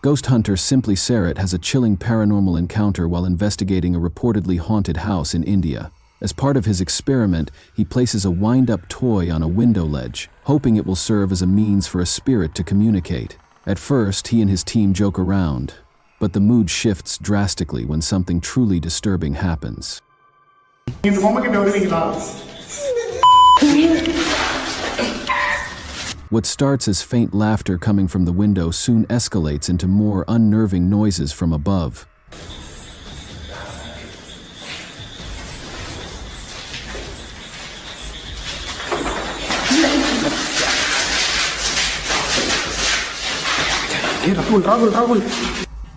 Ghost hunter Simply Sarat has a chilling paranormal encounter while investigating a reportedly haunted house in India. As part of his experiment, he places a wind-up toy on a window ledge, hoping it will serve as a means for a spirit to communicate. At first, he and his team joke around, but the mood shifts drastically when something truly disturbing happens. What starts as faint laughter coming from the window soon escalates into more unnerving noises from above.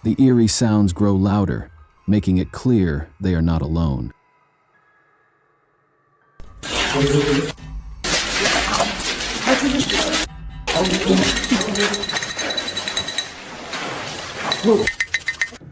The eerie sounds grow louder, making it clear they are not alone.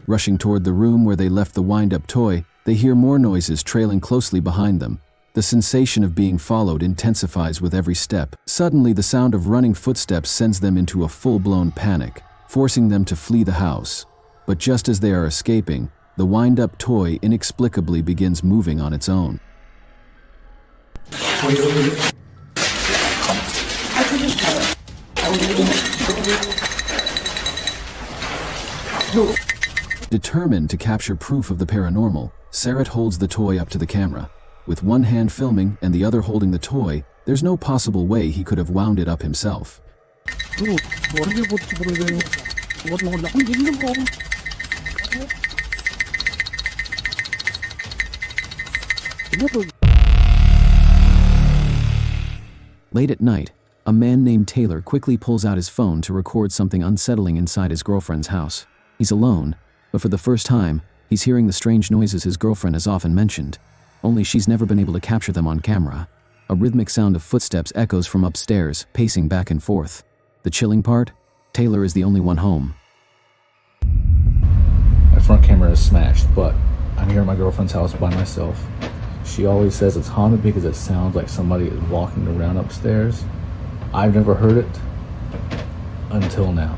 Rushing toward the room where they left the wind-up toy, they hear more noises trailing closely behind them. The sensation of being followed intensifies with every step. Suddenly, the sound of running footsteps sends them into a full-blown panic, forcing them to flee the house. But just as they are escaping, the wind-up toy inexplicably begins moving on its own. Determined to capture proof of the paranormal, Sarat holds the toy up to the camera. With one hand filming and the other holding the toy, there's no possible way he could have wound it up himself. Late at night, a man named Taylor quickly pulls out his phone to record something unsettling inside his girlfriend's house. He's alone, but for the first time, he's hearing the strange noises his girlfriend has often mentioned, only she's never been able to capture them on camera. A rhythmic sound of footsteps echoes from upstairs, pacing back and forth. The chilling part? Taylor is the only one home. My front camera is smashed, but I'm here at my girlfriend's house by myself. She always says it's haunted because it sounds like somebody is walking around upstairs. I've never heard it until now.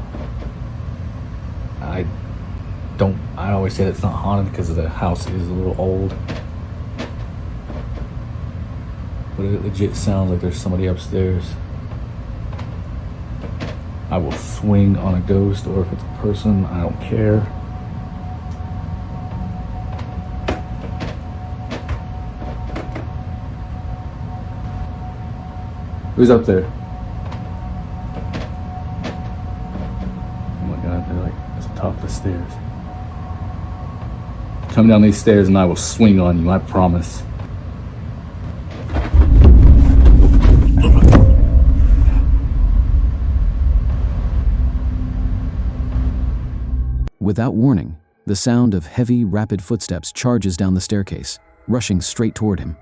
I always say it's not haunted because the house is a little old. But it legit sounds like there's somebody upstairs. I will swing on a ghost, or if it's a person, I don't care. Who's up there? Oh my God, they're like at the top of the stairs. Come down these stairs and I will swing on you, I promise. Without warning, the sound of heavy, rapid footsteps charges down the staircase, rushing straight toward him.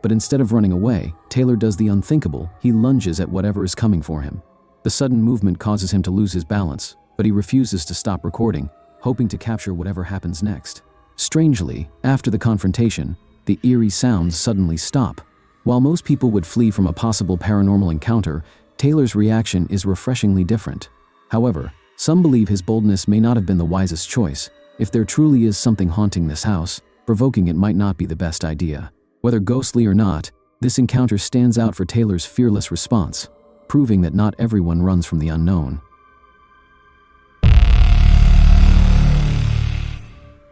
But instead of running away, Taylor does the unthinkable. He lunges at whatever is coming for him. The sudden movement causes him to lose his balance, but he refuses to stop recording, hoping to capture whatever happens next. Strangely, after the confrontation, the eerie sounds suddenly stop. While most people would flee from a possible paranormal encounter, Taylor's reaction is refreshingly different. However, some believe his boldness may not have been the wisest choice. If there truly is something haunting this house, provoking it might not be the best idea. Whether ghostly or not, this encounter stands out for Taylor's fearless response, proving that not everyone runs from the unknown.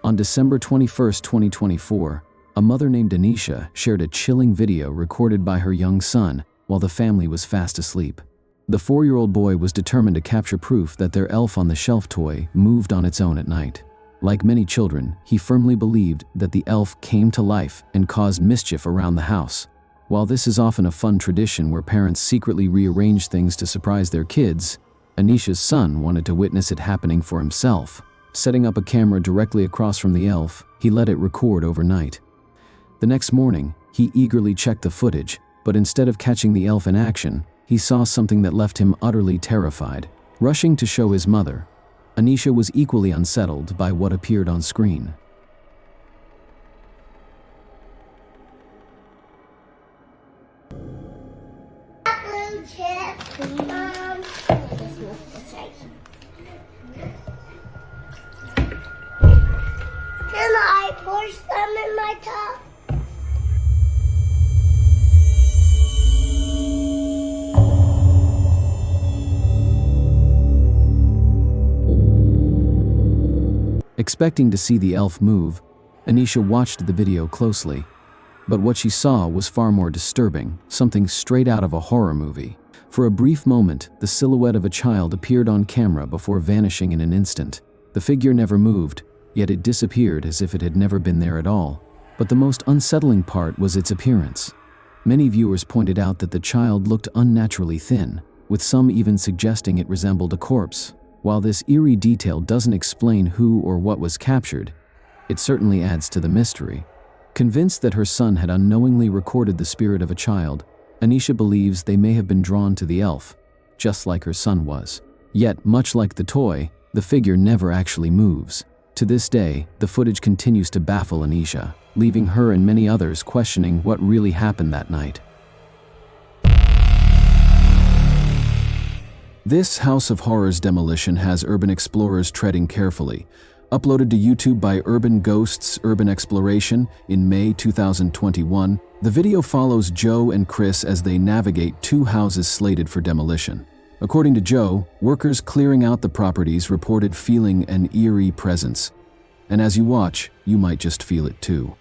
On December 21, 2024, a mother named Anisha shared a chilling video recorded by her young son while the family was fast asleep. The 4-year-old boy was determined to capture proof that their elf-on-the-shelf toy moved on its own at night. Like many children, he firmly believed that the elf came to life and caused mischief around the house. While this is often a fun tradition where parents secretly rearrange things to surprise their kids, Anisha's son wanted to witness it happening for himself. Setting up a camera directly across from the elf, he let it record overnight. The next morning, he eagerly checked the footage, but instead of catching the elf in action, he saw something that left him utterly terrified. Rushing to show his mother, Anisha was equally unsettled by what appeared on screen. pour some in my cup? Expecting to see the elf move, Anisha watched the video closely. But what she saw was far more disturbing, something straight out of a horror movie. For a brief moment, the silhouette of a child appeared on camera before vanishing in an instant. The figure never moved, yet it disappeared as if it had never been there at all. But the most unsettling part was its appearance. Many viewers pointed out that the child looked unnaturally thin, with some even suggesting it resembled a corpse. While this eerie detail doesn't explain who or what was captured, it certainly adds to the mystery. Convinced that her son had unknowingly recorded the spirit of a child, Anisha believes they may have been drawn to the elf, just like her son was. Yet, much like the toy, the figure never actually moves. To this day, the footage continues to baffle Anisha, leaving her and many others questioning what really happened that night. This House of Horrors demolition has urban explorers treading carefully. Uploaded to YouTube by Urban Ghosts Urban Exploration in May 2021, the video follows Joe and Chris as they navigate two houses slated for demolition. According to Joe, workers clearing out the properties reported feeling an eerie presence. And as you watch, you might just feel it too.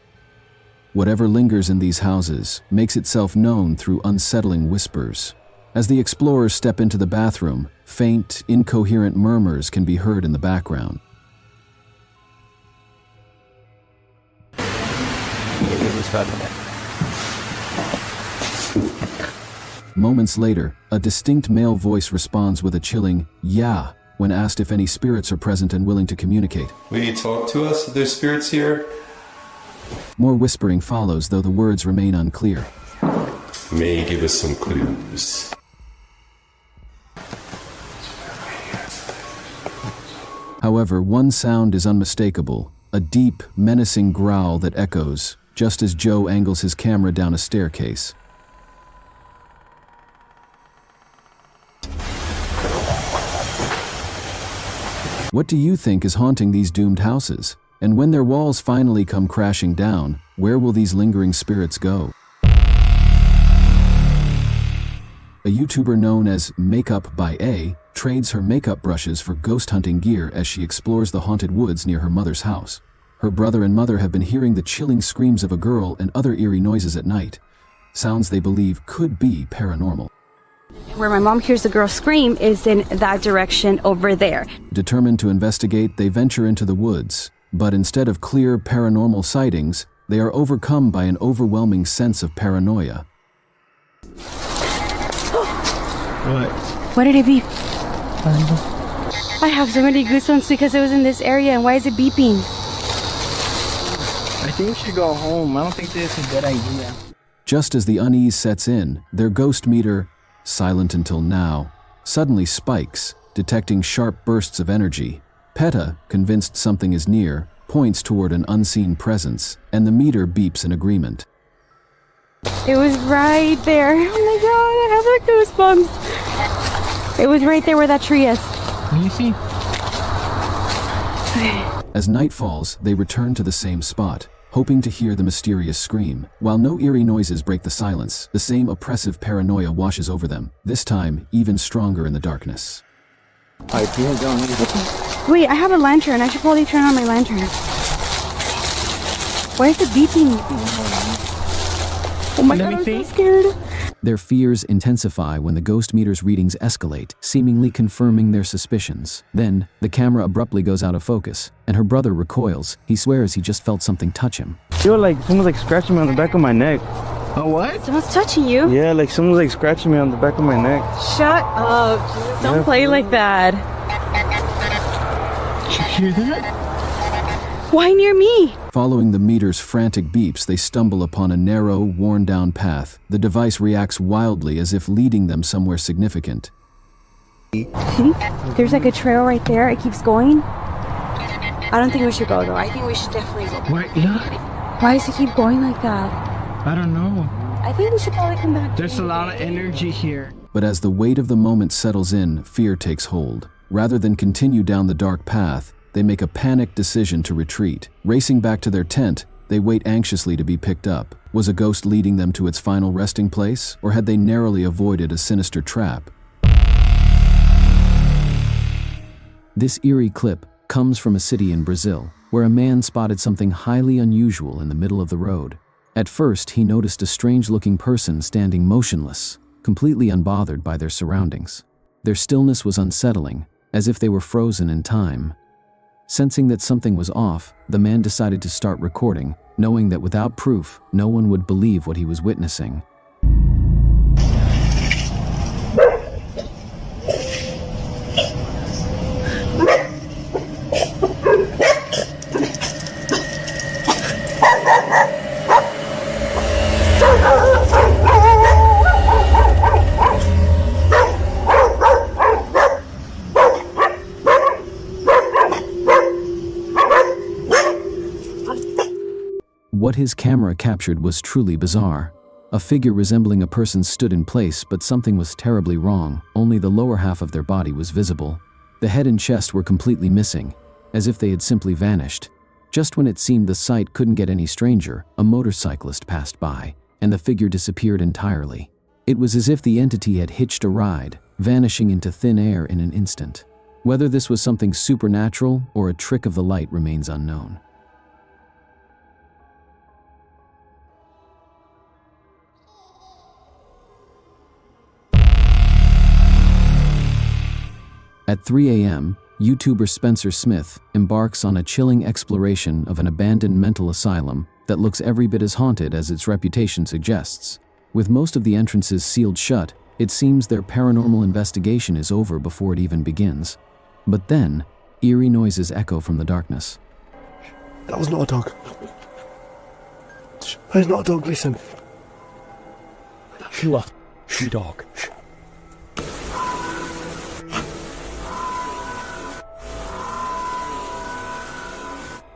Whatever lingers in these houses makes itself known through unsettling whispers. As the explorers step into the bathroom, faint, incoherent murmurs can be heard in the background. Moments later, a distinct male voice responds with a chilling, "Yeah," when asked if any spirits are present and willing to communicate. Will you talk to us if there's spirits here? More whispering follows, though the words remain unclear. May give us some clues. However, one sound is unmistakable, a deep, menacing growl that echoes, just as Joe angles his camera down a staircase. What do you think is haunting these doomed houses? And when their walls finally come crashing down, where will these lingering spirits go? A YouTuber known as Makeup by A trades her makeup brushes for ghost hunting gear as she explores the haunted woods near her mother's house. Her brother and mother have been hearing the chilling screams of a girl and other eerie noises at night, sounds they believe could be paranormal. Where my mom hears the girl scream is in that direction over there. Determined to investigate, they venture into the woods, but instead of clear paranormal sightings, they are overcome by an overwhelming sense of paranoia. What did it beep? I have so many goosebumps because it was in this area, and why is it beeping? I think we should go home. I don't think this is a good idea. Just as the unease sets in, their ghost meter, silent until now, suddenly spikes, detecting sharp bursts of energy. PETA, convinced something is near, points toward an unseen presence, and the meter beeps in agreement. It was right there. Oh my god, I have the goosebumps. It was right there where that tree is. Can you see? As night falls, they return to the same spot, hoping to hear the mysterious scream. While no eerie noises break the silence, the same oppressive paranoia washes over them, this time even stronger in the darkness. Wait, I have a lantern. I should probably turn on my lantern. Why is it beeping? Oh my god, I'm so scared. Their fears intensify when the ghost meter's readings escalate, seemingly confirming their suspicions. Then, the camera abruptly goes out of focus, and her brother recoils. He swears he just felt something touch him. I feel like someone's like scratching me on the back of my neck. Oh, what? Someone's touching you? Yeah, like someone's like scratching me on the back of my neck. Shut up. Jesus, don't play like that. Did you hear that? Why near me? Following the meter's frantic beeps, they stumble upon a narrow, worn-down path. The device reacts wildly as if leading them somewhere significant. See? There's like a trail right there. It keeps going. I don't think we should go though. I think we should definitely go. What? Look. Why does it keep going like that? I don't know. I think we should probably come back. There's a lot of energy here. But as the weight of the moment settles in, fear takes hold. Rather than continue down the dark path, they make a panicked decision to retreat. Racing back to their tent, they wait anxiously to be picked up. Was a ghost leading them to its final resting place, or had they narrowly avoided a sinister trap? This eerie clip comes from a city in Brazil, where a man spotted something highly unusual in the middle of the road. At first, he noticed a strange-looking person standing motionless, completely unbothered by their surroundings. Their stillness was unsettling, as if they were frozen in time. Sensing that something was off, the man decided to start recording, knowing that without proof, no one would believe what he was witnessing. What his camera captured was truly bizarre. A figure resembling a person stood in place, but something was terribly wrong. Only the lower half of their body was visible. The head and chest were completely missing, as if they had simply vanished. Just when it seemed the sight couldn't get any stranger, a motorcyclist passed by, and the figure disappeared entirely. It was as if the entity had hitched a ride, vanishing into thin air in an instant. Whether this was something supernatural or a trick of the light remains unknown. At 3 a.m., YouTuber Spencer Smith embarks on a chilling exploration of an abandoned mental asylum that looks every bit as haunted as its reputation suggests. With most of the entrances sealed shut, it seems their paranormal investigation is over before it even begins. But then, eerie noises echo from the darkness. That was not a dog. That is not a dog, listen. You are a dog.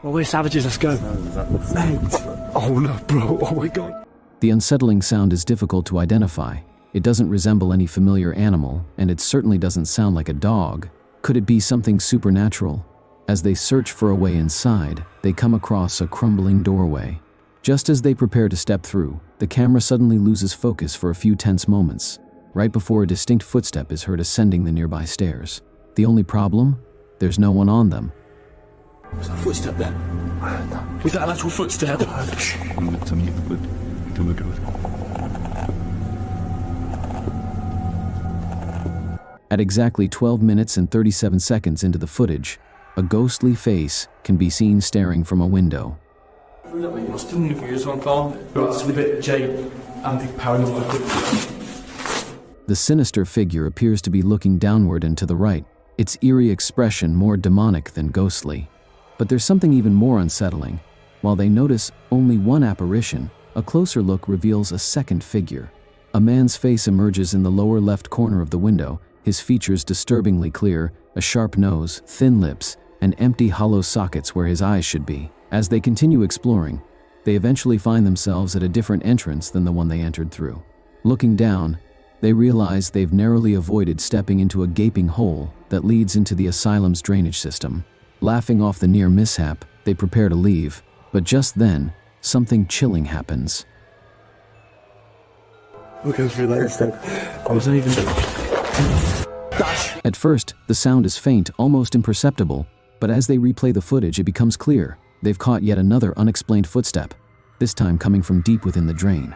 Well, we're savages, let's go. Mate. Oh no, bro, oh my god. The unsettling sound is difficult to identify. It doesn't resemble any familiar animal, and it certainly doesn't sound like a dog. Could it be something supernatural? As they search for a way inside, they come across a crumbling doorway. Just as they prepare to step through, the camera suddenly loses focus for a few tense moments, right before a distinct footstep is heard ascending the nearby stairs. The only problem? There's no one on them. Was that a footstep there? Was that an actual footstep? At exactly 12 minutes and 37 seconds into the footage, a ghostly face can be seen staring from a window. The sinister figure appears to be looking downward and to the right, its eerie expression more demonic than ghostly. But there's something even more unsettling. While they notice only one apparition, a closer look reveals a second figure. A man's face emerges in the lower left corner of the window, his features disturbingly clear, a sharp nose, thin lips, and empty hollow sockets where his eyes should be. As they continue exploring, they eventually find themselves at a different entrance than the one they entered through. Looking down, they realize they've narrowly avoided stepping into a gaping hole that leads into the asylum's drainage system. Laughing off the near mishap, they prepare to leave, but just then, something chilling happens. We'll go through that instead. I wasn't even... At first, the sound is faint, almost imperceptible, but as they replay the footage, it becomes clear. They've caught yet another unexplained footstep, this time coming from deep within the drain.